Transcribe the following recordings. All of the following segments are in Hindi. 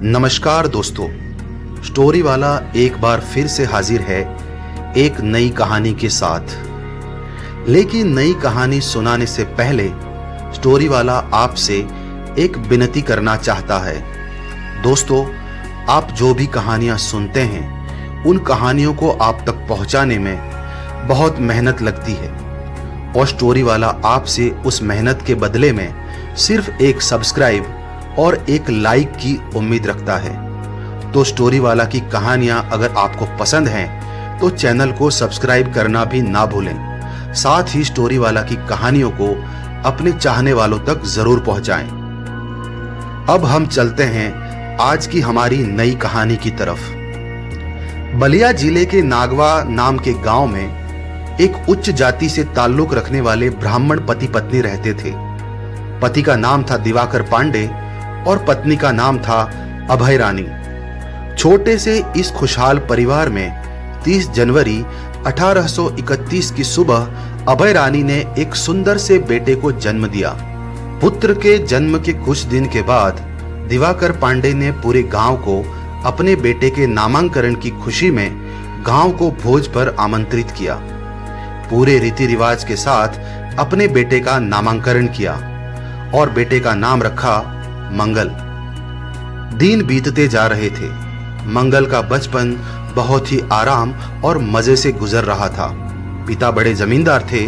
नमस्कार दोस्तों, स्टोरी वाला एक बार फिर से हाजिर है एक नई कहानी के साथ। लेकिन नई कहानी सुनाने से पहले स्टोरी वाला आपसे एक विनती करना चाहता है। दोस्तों, आप जो भी कहानियां सुनते हैं उन कहानियों को आप तक पहुंचाने में बहुत मेहनत लगती है और स्टोरी वाला आपसे उस मेहनत के बदले में सिर्फ एक सब्सक्राइब और एक लाइक की उम्मीद रखता है। तो स्टोरी वाला की कहानियां अगर आपको पसंद हैं तो चैनल को सब्सक्राइब करना भी ना भूलें। साथ ही स्टोरी वाला की कहानियों को अपने चाहने वालों तक जरूर पहुंचाएं। अब हम चलते हैं आज की हमारी नई कहानी की तरफ। बलिया जिले के नागवा नाम के गांव में एक उच्च जाति से ताल्लुक रखने वाले ब्राह्मण पति पत्नी रहते थे। पति का नाम था दिवाकर पांडे और पत्नी का नाम था अभय रानी। छोटे से इस खुशहाल परिवार में 30 जनवरी 1831 की सुबह अभय रानी ने एक सुंदर से बेटे को जन्म दिया। पुत्र के जन्म के कुछ दिन के बाद दिवाकर पांडे ने पूरे गांव को अपने बेटे के नामांकन की खुशी में गांव को भोज पर आमंत्रित किया। पूरे रीति रिवाज के साथ अपने बेटे का नामांकन किया और बेटे का नाम रखा मंगल। दिन बीतते जा रहे थे। मंगल का बचपन बहुत ही आराम और मजे से गुजर रहा था। पिता बड़े जमींदार थे,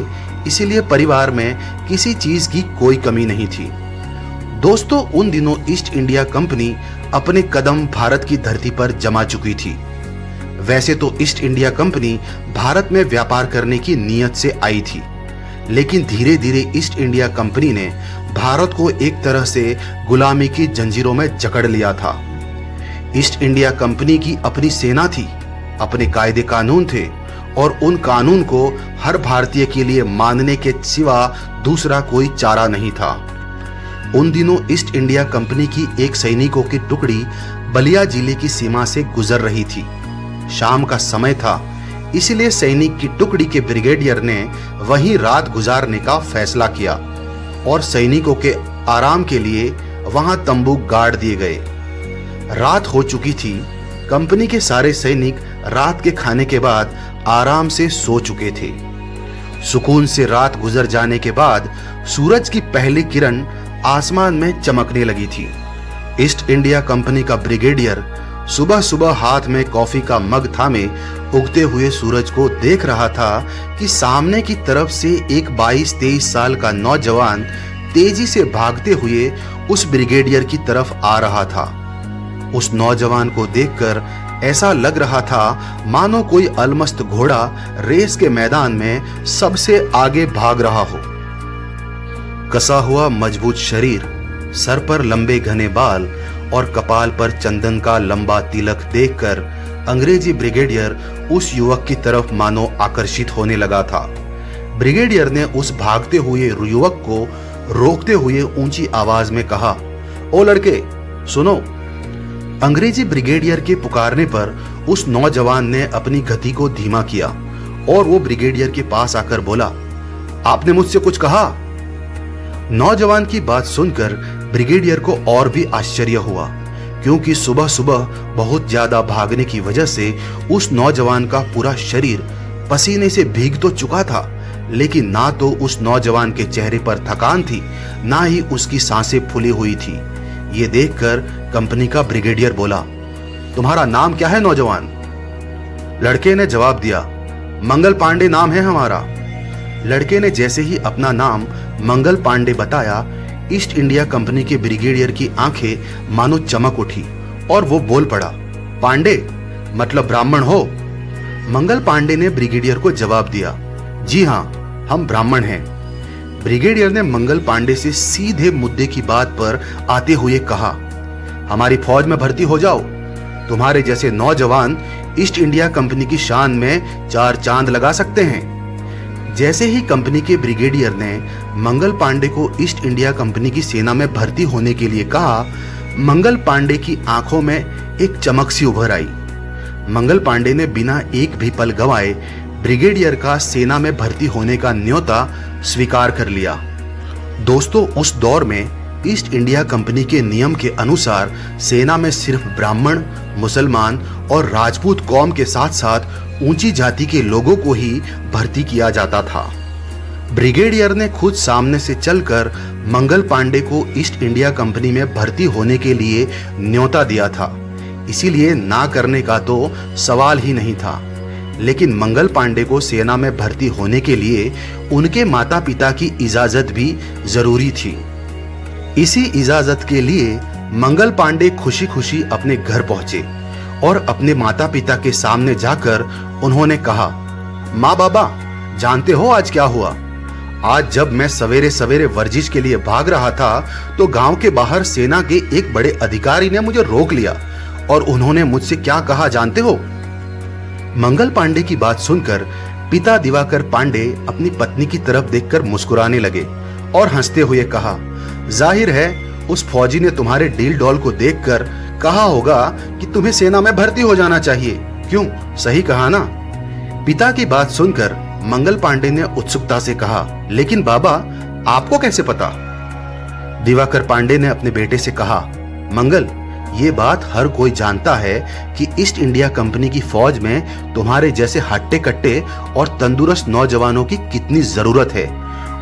इसीलिए परिवार में किसी चीज की कोई कमी नहीं थी। दोस्तों, उन दिनों ईस्ट इंडिया कंपनी अपने कदम भारत की धरती पर जमा चुकी थी। वैसे तो ईस्ट इंडिया कंपनी भारत में व्यापार करने की नीयत से आई थी, लेकिन धीरे धीरे ईस्ट इंडिया कंपनी ने भारत को एक तरह से गुलामी की जंजीरों में जकड़ लिया था। ईस्ट इंडिया कंपनी की अपनी सेना थी, अपने कायदे कानून थे और उन कानून को हर भारतीय के लिए मानने के सिवा दूसरा कोई चारा नहीं था। उन दिनों ईस्ट इंडिया कंपनी की एक सैनिकों की टुकड़ी बलिया जिले की सीमा से गुजर रही थी। शाम का समय था, इसलिए सैनिक की टुकड़ी के ब्रिगेडियर ने वहीं रात गुजारने का फैसला किया और सैनिकों के आराम के लिए वहां तंबू गाड़ दिए गए। रात हो चुकी थी। कंपनी के सारे सैनिक रात के खाने के बाद आराम से सो चुके थे। सुकून से रात गुजर जाने के बाद सूरज की पहली किरण आसमान में चमकने लगी थी। ईस्ट इंडिया कंपनी का ब्रिगेडियर सुबह सुबह हाथ में कॉफी का मग थामे उगते हुए सूरज को देख रहा था कि सामने की तरफ से एक 22-23 साल का नौजवान तेजी से भागते हुए उस ब्रिगेडियर की तरफ आ रहा था। उस नौजवान को देखकर ऐसा लग रहा था मानो कोई अलमस्त घोड़ा रेस के मैदान में सबसे आगे भाग रहा हो। कसा हुआ मजबूत शरीर, सर पर लंबे घने बाल और कपाल पर चंदन का लंबा तिलक देखकर अंग्रेजी ब्रिगेडियर उस युवक की तरफ मानो आकर्षित होने लगा था। ब्रिगेडियर ने उस भागते हुए युवक को रोकते हुए ऊंची आवाज में कहा, ओ लड़के सुनो। अंग्रेजी ब्रिगेडियर के पुकारने पर उस नौजवान ने अपनी गति को धीमा किया और वो ब्रिगेडियर के पास आकर बोला, आपने मुझसे कुछ कहा? नौजवान की बात सुनकर ब्रिगेडियर को और भी आश्चर्य हुआ, क्योंकि सुबह सुबह बहुत ज्यादा भागने की वजह से उस नौजवान का पूरा शरीर पसीने से भीग तो चुका था, लेकिन ना तो उस नौजवान के चेहरे पर थकान थी, ना ही उसकी सांसें फूली हुई थी। ये देखकर कंपनी का ब्रिगेडियर बोला, तुम्हारा नाम क्या है नौजवान? लड़के ने जवाब दिया, मंगल पांडे नाम है हमारा। लड़के ने जैसे ही अपना नाम मंगल पांडे बताया, ईस्ट इंडिया कंपनी के ब्रिगेडियर की आंखें मानो चमक उठी और वो बोल पड़ा, पांडे मतलब ब्राह्मण हो? मंगल पांडे ने ब्रिगेडियर को जवाब दिया, जी हां, हम ब्राह्मण हैं। ब्रिगेडियर ने मंगल पांडे से सीधे मुद्दे की बात पर आते हुए कहा, हमारी फौज में भर्ती हो जाओ। तुम्हारे जैसे नौजवान ईस्ट इंडिया कंपनी की शान में 4 चांद लगा सकते हैं। जैसे ही कंपनी के ब्रिगेडियर ने मंगल पांडे को ईस्ट इंडिया कंपनी की सेना में भर्ती होने के लिए कहा, मंगल पांडे की आंखों में एक चमक सी उभर आई। मंगल पांडे ने बिना एक भी पल गंवाए ब्रिगेडियर का सेना में भर्ती होने का न्योता स्वीकार कर लिया। दोस्तों, उस दौर में ईस्ट इंडिया कंपनी के नियम के अनुसार सेना में सिर्फ ब्राह्मण, मुसलमान और राजपूत कौम के साथ साथ ऊंची जाति के लोगों को ही भर्ती किया जाता था। ब्रिगेडियर ने खुद सामने से चलकर मंगल पांडे को ईस्ट इंडिया कंपनी में भर्ती होने के लिए न्योता दिया था, इसीलिए ना करने का तो सवाल ही नहीं था। लेकिन मंगल पांडे को सेना में भर्ती होने के लिए उनके माता पिता की इजाजत भी जरूरी थी। इसी इजाजत के लिए मंगल पांडे खुशी खुशी अपने घर पहुंचे और अपने माता पिता के सामने जाकर उन्होंने कहा, माँ बाबा, जानते हो आज क्या हुआ? आज जब मैं सवेरे सवेरे वर्जिश के लिए भाग रहा था तो गांव के बाहर सेना के एक बड़े अधिकारी ने मुझे रोक लिया और उन्होंने मुझसे क्या कहा जानते हो? मंगल पांडे की बात सुनकर पिता दिवाकर पांडे अपनी पत्नी की तरफ देखकर मुस्कुराने लगे और हंसते हुए कहा, जाहिर है उस फौजी ने तुम्हारे डील डॉल को देखकर कहा होगा कि तुम्हें सेना में भर्ती हो जाना चाहिए। क्यों, सही कहा ना? पिता की बात सुनकर मंगल पांडे ने उत्सुकता से कहा, लेकिन बाबा, आपको कैसे पता? दिवाकर पांडे ने अपने बेटे से कहा, मंगल, ये बात हर कोई जानता है कि ईस्ट इंडिया कंपनी की फौज में तुम्हारे जैसे हट्टे कट्टे और तंदुरुस्त नौजवानों की कितनी जरूरत है,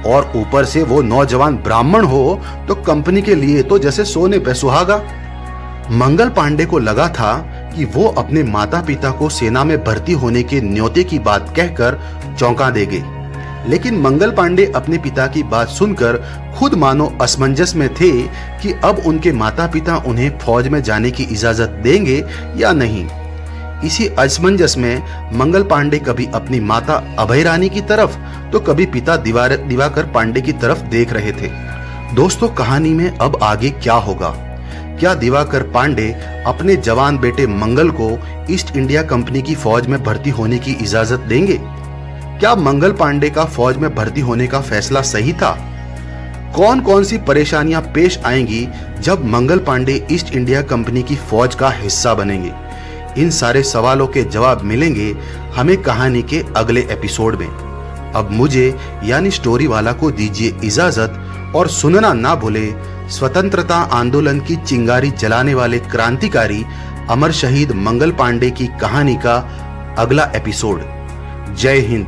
और ऊपर से वो नौजवान ब्राह्मण हो तो कंपनी के लिए तो जैसे सोने पे सुहागा। मंगल पांडे को लगा था कि वो अपने माता पिता को सेना में भर्ती होने के न्योते की बात कहकर चौंका देंगे, लेकिन मंगल पांडे अपने पिता की बात सुनकर खुद मानो असमंजस में थे कि अब उनके माता पिता उन्हें फौज में जाने की इजाजत देंगे या नहीं। इसी असमंजस में मंगल पांडे कभी अपनी माता अभय रानी की तरफ तो कभी पिता दिवाकर पांडे की तरफ देख रहे थे। दोस्तों, कहानी में अब आगे क्या होगा? क्या दिवाकर पांडे अपने जवान बेटे मंगल को ईस्ट इंडिया कंपनी की फौज में भर्ती होने की इजाजत देंगे? क्या मंगल पांडे का फौज में भर्ती होने का फैसला सही था? कौन कौन सी परेशानियां पेश आएंगी जब Mangal Pandey east India company की फौज का हिस्सा बनेंगे? इन सारे सवालों के जवाब मिलेंगे हमें कहानी के अगले एपिसोड में। अब मुझे यानी स्टोरी वाला को दीजिए इजाजत और सुनना ना भूले स्वतंत्रता आंदोलन की चिंगारी जलाने वाले क्रांतिकारी अमर शहीद मंगल पांडे की कहानी का अगला एपिसोड। जय हिंद।